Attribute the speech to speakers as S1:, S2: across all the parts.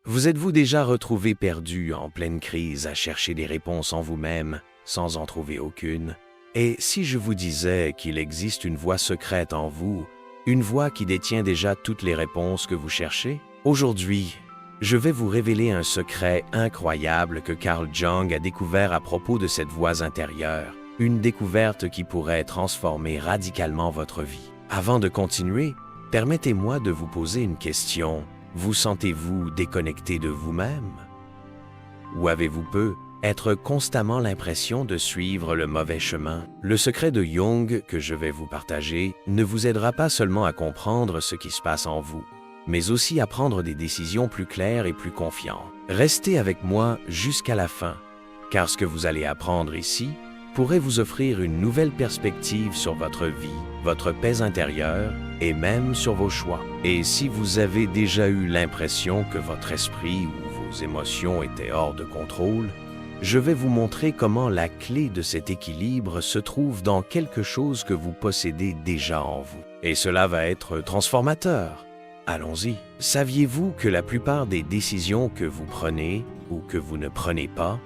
S1: Vous êtes-vous déjà retrouvé perdu en pleine crise à chercher des réponses en vous-même sans en trouver aucune? Et si je vous disais qu'il existe une voix secrète en vous, une voix qui détient déjà toutes les réponses que vous cherchez? Aujourd'hui, je vais vous révéler un secret incroyable que Carl Jung a découvert à propos de cette voix intérieure, une découverte qui pourrait transformer radicalement votre vie. Avant de continuer, permettez-moi de vous poser une question. Vous sentez-vous déconnecté de vous-même? Ou avez-vous peut-être constamment l'impression de suivre le mauvais chemin? Le secret de Jung que je vais vous partager ne vous aidera pas seulement à comprendre ce qui se passe en vous, mais aussi à prendre des décisions plus claires et plus confiantes. Restez avec moi jusqu'à la fin, car ce que vous allez apprendre ici pourrait vous offrir une nouvelle perspective sur votre vie, votre paix intérieure et même sur vos choix. Et si vous avez déjà eu l'impression que votre esprit ou vos émotions étaient hors de contrôle, je vais vous montrer comment la clé de cet équilibre se trouve dans quelque chose que vous possédez déjà en vous. Et cela va être transformateur. Allons-y. Saviez-vous que la plupart des décisions que vous prenez ou que vous ne prenez pas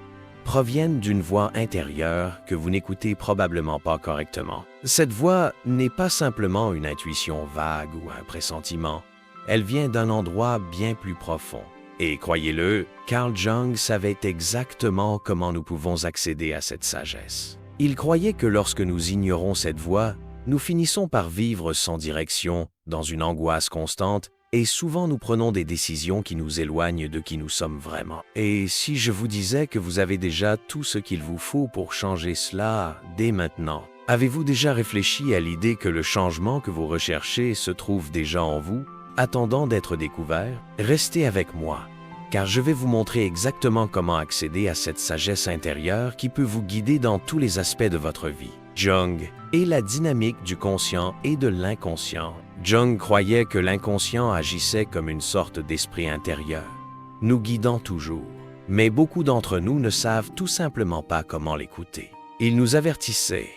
S1: proviennent d'une voix intérieure que vous n'écoutez probablement pas correctement? Cette voix n'est pas simplement une intuition vague ou un pressentiment. Elle vient d'un endroit bien plus profond. Et croyez-le, Carl Jung savait exactement comment nous pouvons accéder à cette sagesse. Il croyait que lorsque nous ignorons cette voix, nous finissons par vivre sans direction, dans une angoisse constante, et souvent nous prenons des décisions qui nous éloignent de qui nous sommes vraiment. Et si je vous disais que vous avez déjà tout ce qu'il vous faut pour changer cela dès maintenant, avez-vous déjà réfléchi à l'idée que le changement que vous recherchez se trouve déjà en vous, attendant d'être découvert? Restez avec moi, car je vais vous montrer exactement comment accéder à cette sagesse intérieure qui peut vous guider dans tous les aspects de votre vie. Jung et la dynamique du conscient et de l'inconscient. Jung croyait que l'inconscient agissait comme une sorte d'esprit intérieur, nous guidant toujours. Mais beaucoup d'entre nous ne savent tout simplement pas comment l'écouter. Il nous avertissait.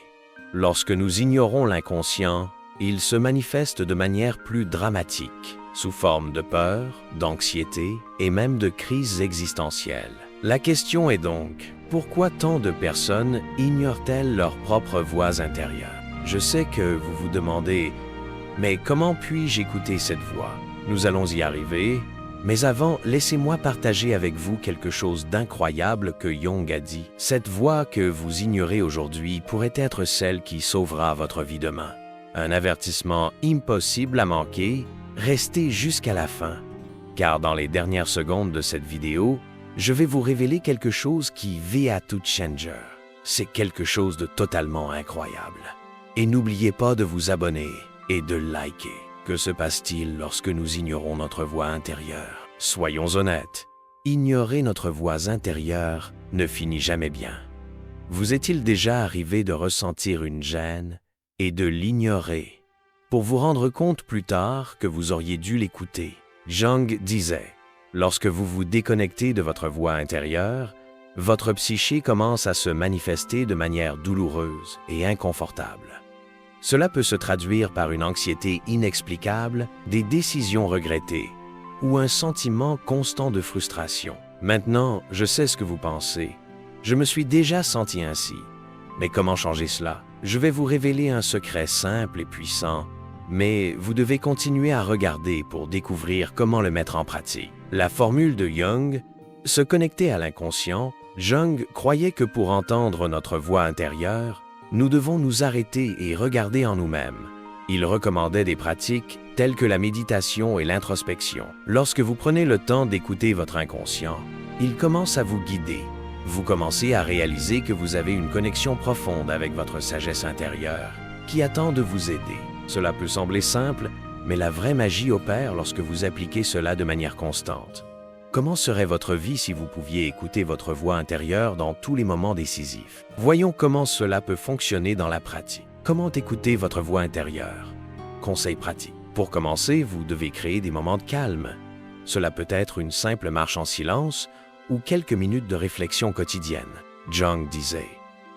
S1: Lorsque nous ignorons l'inconscient, il se manifeste de manière plus dramatique, sous forme de peur, d'anxiété et même de crises existentielles. La question est donc, pourquoi tant de personnes ignorent-elles leurs propres voix intérieures? Je sais que vous vous demandez, mais comment puis-je écouter cette voix? Nous allons y arriver, mais avant, laissez-moi partager avec vous quelque chose d'incroyable que Jung a dit. Cette voix que vous ignorez aujourd'hui pourrait être celle qui sauvera votre vie demain. Un avertissement impossible à manquer, restez jusqu'à la fin, car dans les dernières secondes de cette vidéo, je vais vous révéler quelque chose qui va tout changer. C'est quelque chose de totalement incroyable. Et n'oubliez pas de vous abonner et de liker. Que se passe-t-il lorsque nous ignorons notre voix intérieure? Soyons honnêtes, ignorer notre voix intérieure ne finit jamais bien. Vous est-il déjà arrivé de ressentir une gêne et de l'ignorer pour vous rendre compte plus tard que vous auriez dû l'écouter? Jung disait, lorsque vous vous déconnectez de votre voix intérieure, votre psyché commence à se manifester de manière douloureuse et inconfortable. Cela peut se traduire par une anxiété inexplicable, des décisions regrettées ou un sentiment constant de frustration. Maintenant, je sais ce que vous pensez. Je me suis déjà senti ainsi. Mais comment changer cela? Je vais vous révéler un secret simple et puissant, mais vous devez continuer à regarder pour découvrir comment le mettre en pratique. La formule de Jung, se connecter à l'inconscient. Jung croyait que pour entendre notre voix intérieure, nous devons nous arrêter et regarder en nous-mêmes. Il recommandait des pratiques telles que la méditation et l'introspection. Lorsque vous prenez le temps d'écouter votre inconscient, il commence à vous guider. Vous commencez à réaliser que vous avez une connexion profonde avec votre sagesse intérieure qui attend de vous aider. Cela peut sembler simple, mais la vraie magie opère lorsque vous appliquez cela de manière constante. Comment serait votre vie si vous pouviez écouter votre voix intérieure dans tous les moments décisifs? Voyons comment cela peut fonctionner dans la pratique. Comment écouter votre voix intérieure? Conseil pratique. Pour commencer, vous devez créer des moments de calme. Cela peut être une simple marche en silence ou quelques minutes de réflexion quotidienne. Jung disait,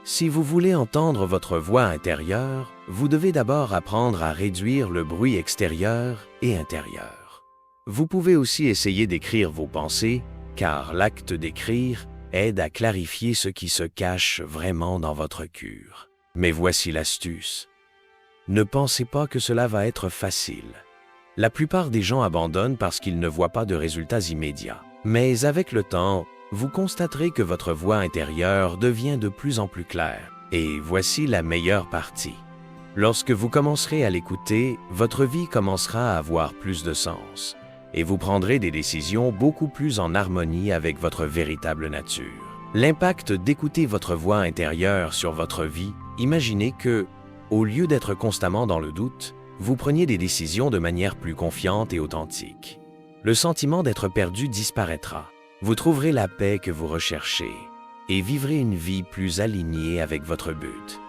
S1: si vous voulez entendre votre voix intérieure, vous devez d'abord apprendre à réduire le bruit extérieur et intérieur. Vous pouvez aussi essayer d'écrire vos pensées, car l'acte d'écrire aide à clarifier ce qui se cache vraiment dans votre cœur. Mais voici l'astuce. Ne pensez pas que cela va être facile. La plupart des gens abandonnent parce qu'ils ne voient pas de résultats immédiats. Mais avec le temps, vous constaterez que votre voix intérieure devient de plus en plus claire. Et voici la meilleure partie. Lorsque vous commencerez à l'écouter, votre vie commencera à avoir plus de sens. Et vous prendrez des décisions beaucoup plus en harmonie avec votre véritable nature. L'impact d'écouter votre voix intérieure sur votre vie, imaginez que, au lieu d'être constamment dans le doute, vous preniez des décisions de manière plus confiante et authentique. Le sentiment d'être perdu disparaîtra. Vous trouverez la paix que vous recherchez et vivrez une vie plus alignée avec votre but.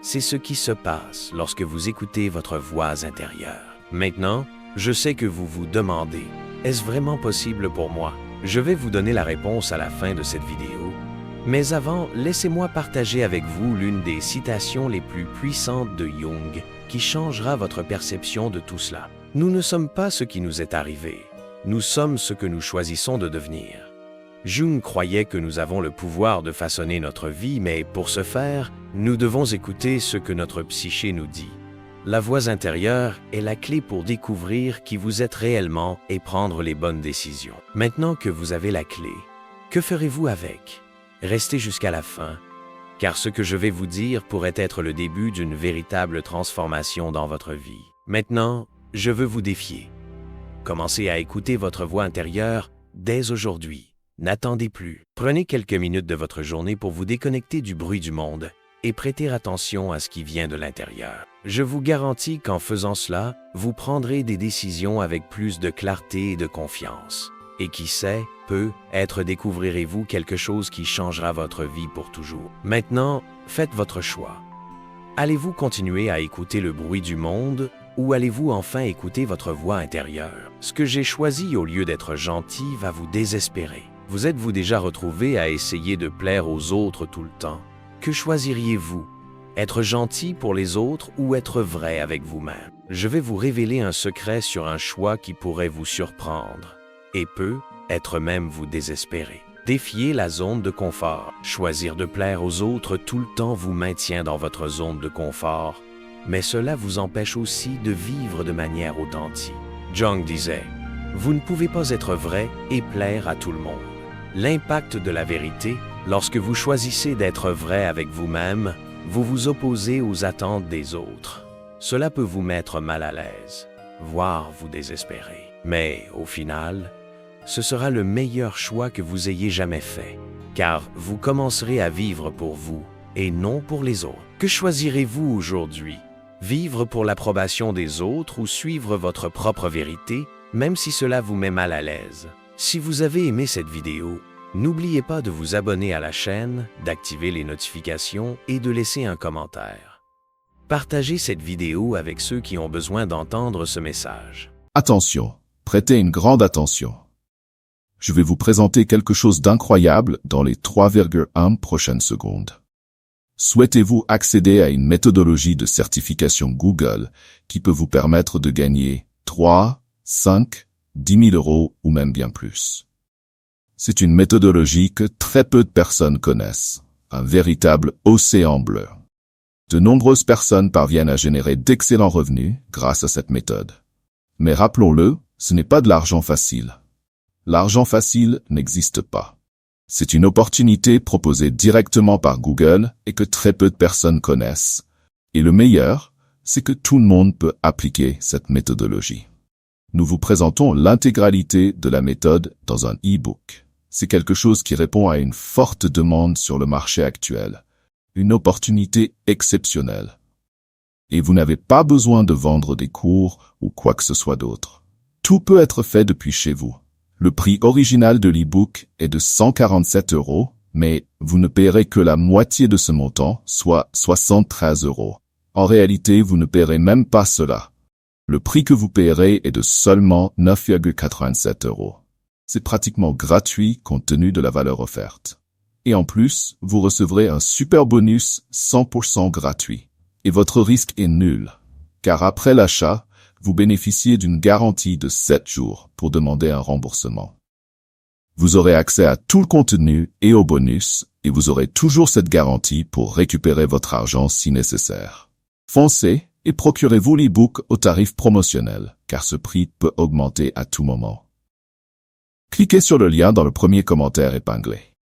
S1: C'est ce qui se passe lorsque vous écoutez votre voix intérieure. Maintenant, je sais que vous vous demandez, est-ce vraiment possible pour moi? Je vais vous donner la réponse à la fin de cette vidéo. Mais avant, laissez-moi partager avec vous l'une des citations les plus puissantes de Jung qui changera votre perception de tout cela. Nous ne sommes pas ce qui nous est arrivé. Nous sommes ce que nous choisissons de devenir. Jung croyait que nous avons le pouvoir de façonner notre vie, mais pour ce faire, nous devons écouter ce que notre psyché nous dit. La voix intérieure est la clé pour découvrir qui vous êtes réellement et prendre les bonnes décisions. Maintenant que vous avez la clé, que ferez-vous avec? Restez jusqu'à la fin, car ce que je vais vous dire pourrait être le début d'une véritable transformation dans votre vie. Maintenant, je veux vous défier. Commencez à écouter votre voix intérieure dès aujourd'hui. N'attendez plus. Prenez quelques minutes de votre journée pour vous déconnecter du bruit du monde et prêter attention à ce qui vient de l'intérieur. Je vous garantis qu'en faisant cela, vous prendrez des décisions avec plus de clarté et de confiance. Et qui sait, peut-être découvrirez-vous quelque chose qui changera votre vie pour toujours. Maintenant, faites votre choix. Allez-vous continuer à écouter le bruit du monde ou allez-vous enfin écouter votre voix intérieure? Ce que j'ai choisi au lieu d'être gentil va vous désespérer. Vous êtes-vous déjà retrouvé à essayer de plaire aux autres tout le temps? Que choisiriez-vous? Être gentil pour les autres ou être vrai avec vous-même? Je vais vous révéler un secret sur un choix qui pourrait vous surprendre et peut-être même vous désespérer. Défier la zone de confort. Choisir de plaire aux autres tout le temps vous maintient dans votre zone de confort, mais cela vous empêche aussi de vivre de manière authentique. Jung disait, « Vous ne pouvez pas être vrai et plaire à tout le monde. » L'impact de la vérité, lorsque vous choisissez d'être vrai avec vous-même, vous vous opposez aux attentes des autres. Cela peut vous mettre mal à l'aise, voire vous désespérer. Mais au final, ce sera le meilleur choix que vous ayez jamais fait, car vous commencerez à vivre pour vous et non pour les autres. Que choisirez-vous aujourd'hui? Vivre pour l'approbation des autres ou suivre votre propre vérité, même si cela vous met mal à l'aise? Si vous avez aimé cette vidéo, n'oubliez pas de vous abonner à la chaîne, d'activer les notifications et de laisser un commentaire. Partagez cette vidéo avec ceux qui ont besoin d'entendre ce message.
S2: Attention, prêtez une grande attention. Je vais vous présenter quelque chose d'incroyable dans les 3,1 prochaines secondes. Souhaitez-vous accéder à une méthodologie de certification Google qui peut vous permettre de gagner 3, 5, 10 000 € ou même bien plus? C'est une méthodologie que très peu de personnes connaissent, un véritable océan bleu. De nombreuses personnes parviennent à générer d'excellents revenus grâce à cette méthode. Mais rappelons-le, ce n'est pas de l'argent facile. L'argent facile n'existe pas. C'est une opportunité proposée directement par Google et que très peu de personnes connaissent. Et le meilleur, c'est que tout le monde peut appliquer cette méthodologie. Nous vous présentons l'intégralité de la méthode dans un e-book. C'est quelque chose qui répond à une forte demande sur le marché actuel. Une opportunité exceptionnelle. Et vous n'avez pas besoin de vendre des cours ou quoi que ce soit d'autre. Tout peut être fait depuis chez vous. Le prix original de l'e-book est de 147 €, mais vous ne paierez que la moitié de ce montant, soit 73 €. En réalité, vous ne paierez même pas cela. Le prix que vous paierez est de seulement 9,87 €. C'est pratiquement gratuit compte tenu de la valeur offerte. Et en plus, vous recevrez un super bonus 100% gratuit. Et votre risque est nul, car après l'achat, vous bénéficiez d'une garantie de 7 jours pour demander un remboursement. Vous aurez accès à tout le contenu et aux bonus, et vous aurez toujours cette garantie pour récupérer votre argent si nécessaire. Foncez et procurez-vous l'e-book au tarif promotionnel, car ce prix peut augmenter à tout moment. Cliquez sur le lien dans le premier commentaire épinglé.